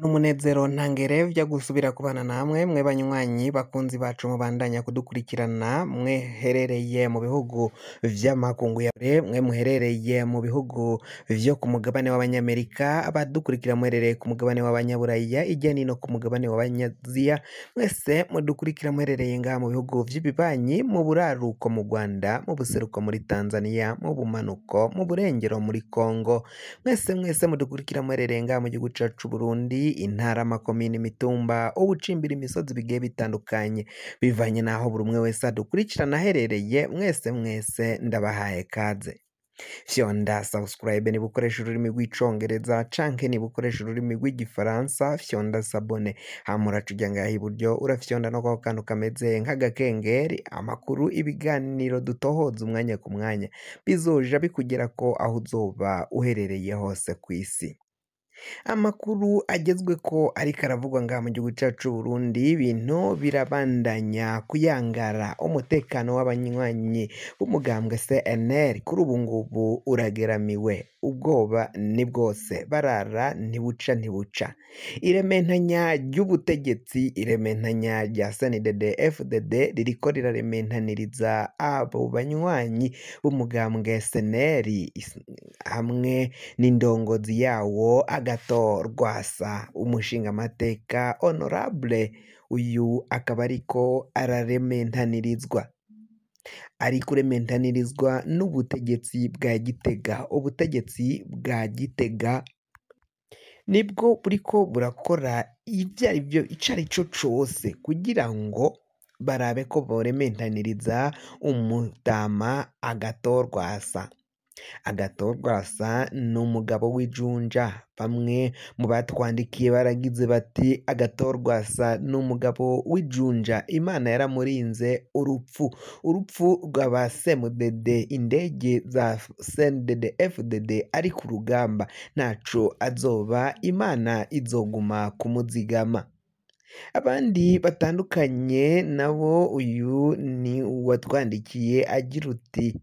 N'umunezero ntangere vyo gusubira kubana namwe mwe banywanyi bakunzi bacu mubandanya kudukurikirana mweherereye mu bihugu vy'amakungu ya kure, mwe muherereye mu bihugu vyo ku mugabane w'abanyamerika, abadukurikira muherereye ku mugabane w'abanyaburaya, irya nino ku mugabane w'abanyaziya, mwese mudukurikira muherereye ngaha mu bihugu vy'ibibanyi, mu buraruko mu Rwanda, mu buseruko muri Tanzania, mu bumanuko, mu burengero muri Congo, mwese mudukurikira muherereye ngaha mu gihugu cacu c'Uburundi, intara, amakomine, imitumba, ubucimbira, imisozi bigiye bitandukanye, bivanye naho buri umwe wese adukurikirana aherereye, mwese ndabahaye kaze. Fyonda subscribe niba ukoresha ururimi rw'icongereza canke niba ukoresha ururimi rw'igifaransa, fyonda sabone, hama uraca uja ngaha iburyo urafyonda no kwako kantu kameze nk'agakengeri, amakuru, ibiganiro dutohoza umwanya ku mwanya bizoja bikugerako aho uzoba uherereye hose kw'isi. Amakuru agezweko ariko aravugwa ngaha mu gihugu cacu c'Uburundi, ibintu birabandanya kuyangara, umutekano w'abanywanyi b'umugambwe CNL kuri ubu ngubu urageramiwe, ubwoba ni bwose, barara ntibuca. Irementanya ry'ubutegetsi, irementanya rya CNDD-FDD ririko rirarementaniriza abo banywanyi b'umugambwe CNL hamwe n'indongozi yawo Agathon Rwasa, umushingamateka honorable, uyu akaba ariko ararementanirizwa, ari kurementanirizwa n'ubutegetsi bwa Gitega. Ubutegetsi bwa Gitega nibwo buriko burakora ico arico cose kugira ngo barabe ko borementaniriza umutama Agathon Rwasa. Agathon Rwasa ni umugabo w'ijunja, bamwe mu batwandikiye baragize bati Agathon Rwasa ni umugabo w'ijunja, Imana yaramurinze urupfu rw'aba CNDD, indege za CNDD-FDD ari ku rugamba ntaco azoba, Imana izoguma kumuzigama. Abandi batandukanye nabo, uyu ni uwatwandikiye agira uti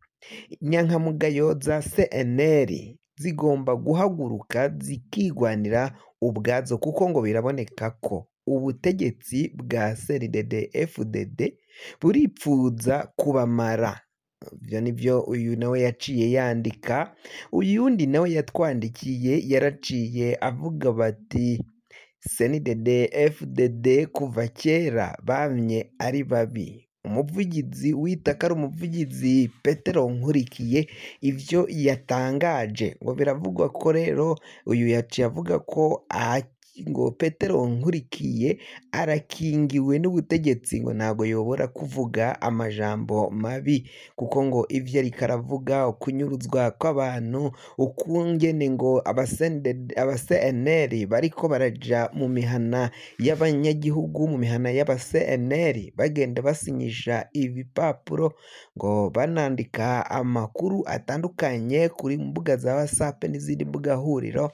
inyankamugayo za CNL zigomba guhaguruka zikigwanira ubwazo, kuko ngo biraboneka ko ubutegetsi bwa CNDD-FDD buripfuza kubamara. Ivyo nivyo uyu nawe yaciye yandika. Uyundi nawe yatwandikiye yaraciye avuga bati CNDD-FDD kuva kera bamye ari babi. Umuvugizi witaka ari umuvugizi Petero Nkurikiye ivyo yatangaje ngo biravugwa ko rero uyu yaciye avuga ko ngo Petero Nkurikiye arakingiwe n'ubutegetsi, ngo ntago yobora kuvuga amajambo mabi, kuko ngo ivyo ariko aravuga ukunyuruzwa kw'abantu, ukungene ngo aba CNL bariko baraja mu mihana y'abanyagihugu, mu mihana y'aba CNL bagenda basinyisha ibipapuro, ngo banandika amakuru atandukanye kuri mbuga za WhatsApp n'izindi mbuga huriro,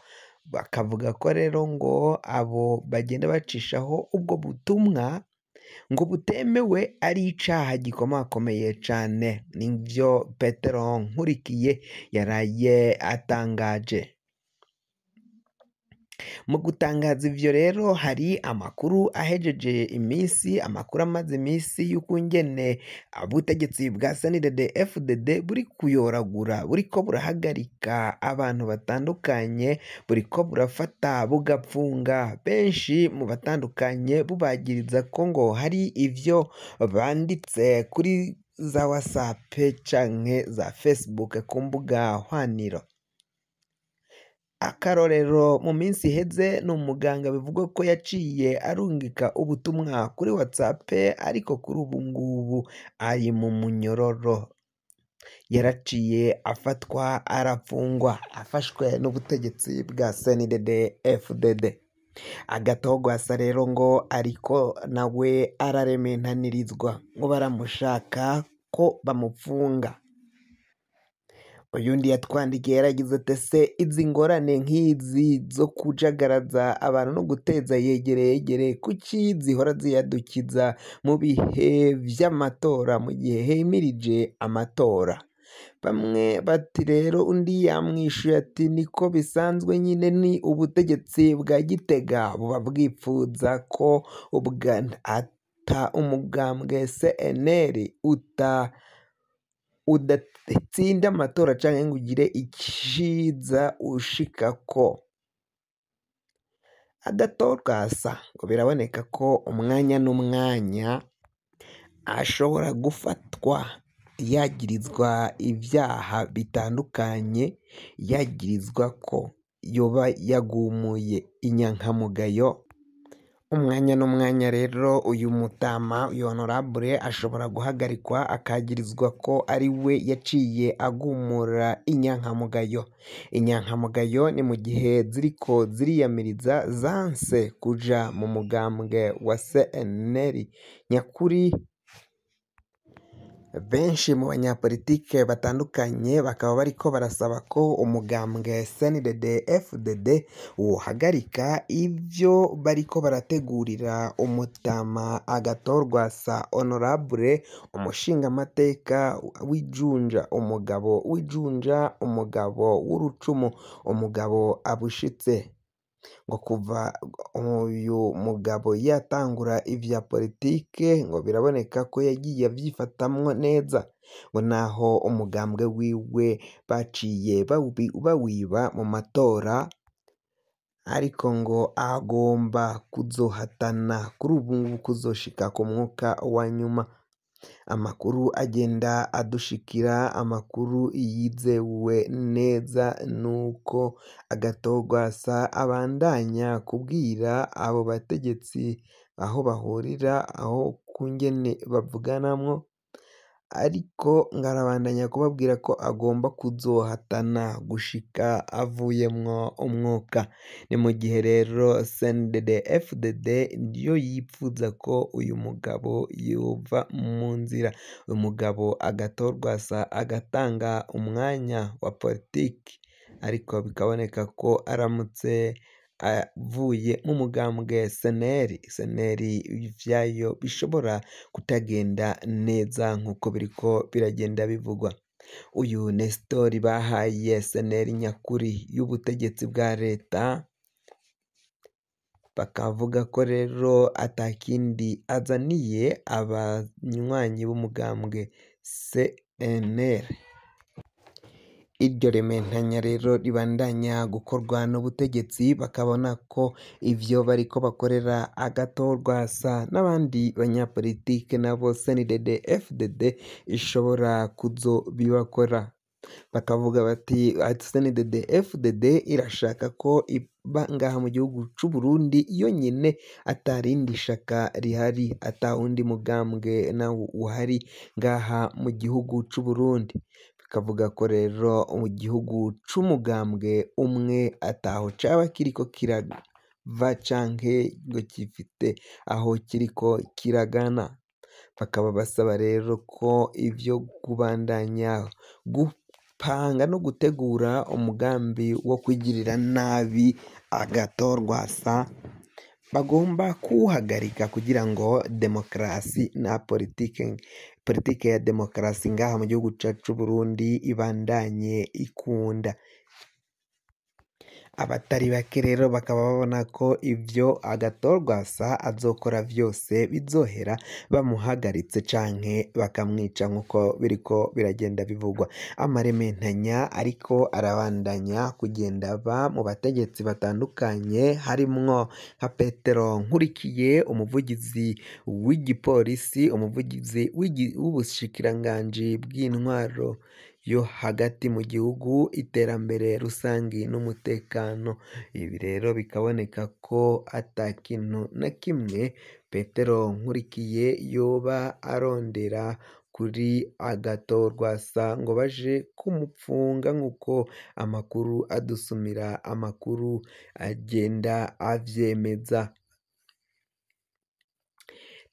bakavuga ko rero ngo abo bagenda bacishaho ubwo butumwa ngo butemewe, ari icaha gikomakomeye cane. Nivyo Petero Nkurikiye yaraye atangaje. Mu gutangaza ivyo rero hari amakuru ahejeje imisi, amakuru amaze imisi y'ukungene ubutegetsi bwa CNDD-FDD buri kuyoragura, buriko burahagarika abantu batandukanye, buriko burafata bugapfunga benshi mu batandukanye, bubagiriza ko ngo hari ivyo banditse kuri za WhatsApp canke za Facebook ku mbuga hwaniro. Akarorero mu minsi iheze ni umuganga bivugwa ko yaciye arungika ubutumwa kuri WhatsApp, ariko kuri ubu ngubu ari mu munyororo, yaraciye afatwa arafungwa, afashwe n'ubutegetsi bwa CNDD-FDD. Agathon Rwasa rero ngo ariko nawe ararementanirizwa, ngo baramushaka ko bamupfunga. Uyundi yatwandikiye yaragize ati se izi ngorane nk'izi zo kujagaraza abantu no guteza yegere kuki zihora ziyadukiza mu bihe vy'amatora, mu gihe himirije amatora? bamwe bati rero undi yamwishuye ati niko bisanzwe nyine ni ubutegetsi bwa Gitega buba bwipfuza ko umugambwe CNL udatsinda amatora canke ngo ugire iciza ushikako. Agatorwasa ngo biraboneka ko umwanya n'umwanya ashobora gufatwa yagirizwa ibyaha bitandukanye, yagirizwa ko yoba yagumuye inyankamugayo. Umwanya n'umwanya rero uyu mutama, uyu honorable ashobora guhagarikwa akagirizwa ko ari we yaciye agumura inyankamugayo. Inyankamugayo ni mu gihe ziriko ziriyamiriza zanse kuja mu mugambwe wa CNL nyakuri. Benshi mu banyapolitike batandukanye bakaba bariko barasaba ko umugambwe CNDD-FDD wohagarika ivyo bariko barategurira umutama Agathon honorable, umushingamateka w'Ijunja, umugabo w'Ijunja, umugabo w'urucumu, umugabo abushitse. Ngo kuva uyu mugabo yatangura ivya politike ngo biraboneka ko yagiye avyifatamwo neza, ngo naho umugambwe wiwe baciye bawiba mu matora, ariko ngo agomba kuzohatana kuri ubu ngubu kuzoshika ku mwuka wa nyuma. Amakuru agenda adushikira, amakuru yizewe neza nuko Agathon abandanya kubwira abo bategetsi aho bahurira, aho kungene bavuganamwo, ariko ngarabandanya kubabwira ko agomba kuzohatana gushika avuyemwo umwuka. Ni mu gihe rero CNDD-FDD yo yipfuza ko uyu mugabo yova mu nzira, uyu mugabo Agathon agatanga umwanya wa politiki, ariko bikaboneka ko aramutse avuye mu mugambwe CNL ivyayo bishobora kutagenda neza nk'uko biriko biragenda bivugwa. Uyu Nestor bahaye CNL nyakuri y'ubutegetsi bwa leta, bakavuga ko rero atakindi azaniye abanywanyi b'umugambwe CNL. Iryo rementanya rero ribandanya gukorwa n'ubutegetsi, bakabona ko ivyo bariko bakorera Agathon n'abandi banyapolitike nabo CNDD-FDD ishobora kuzobibakora. Bakavuga bati CNDD-FDD irashaka ko iba ngaha mu gihugu c'u Burundi yonyene, atarindi shaka rihari, atawundi mugambwe nawo uhari ngaha mu gihugu c'u Burundi. Bakavuga ko rero mu gihugu c'umugambwe umwe ataho caba kiriko kirava canke ngo gifite aho kiriko kiragana. Bakaba basaba rero ko ivyo kubandanya gupanga no gutegura umugambi wo kwigirira nabi Agathon bagomba kuwuhagarika kugira ngo demokarasi na politike ya demokarasi ngaha mu gihugu cacu c'u Burundi ibandanye ikunda. Abatari bake rero bakaba babona ko ivyo Agathon azokora vyose bizohera bamuhagaritse canke bakamwica nk'uko biriko biragenda bivugwa. Amarementanya ariko arabandanya kugenda aba mu bategetsi batandukanye, harimwo nka Petero Nkurikiye, umuvugizi w'igipolisi, umuvugizi w'ubushikiranganji bw'intwaro yo hagati mu gihugu, iterambere rusangi n'umutekano. Ibi rero bikaboneka ko ata kintu na kimwe Petero Nkurikiye yoba arondera kuri Agathon ngo baje kumupfunga nk'uko amakuru adusumira, amakuru agenda avyemeza.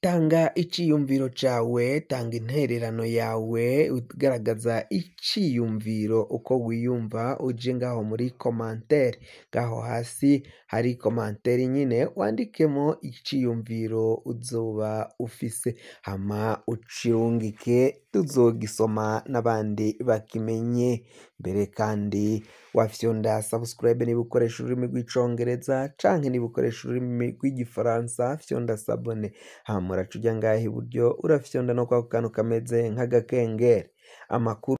Tanga iciyumviro cawe, tanga intererano yawe ugaragaza iciyumviro uko wiyumva, uje ngaho muri commentaire ngaho hasi hari komanteri nyine wandikemo iciyumviro uzoba ufise hama ucirungike tuzogisoma n'abandi bakimenye mbere kandi wafyonda subscribe niba ukoresha ururimi rw'icongereza canke niba ukoresha ururimi rw'igifaransa fyonda sabone hama uraca uja ngaha iburyo urafyonda no kwa kantu kameze nk'agakengeri amakuru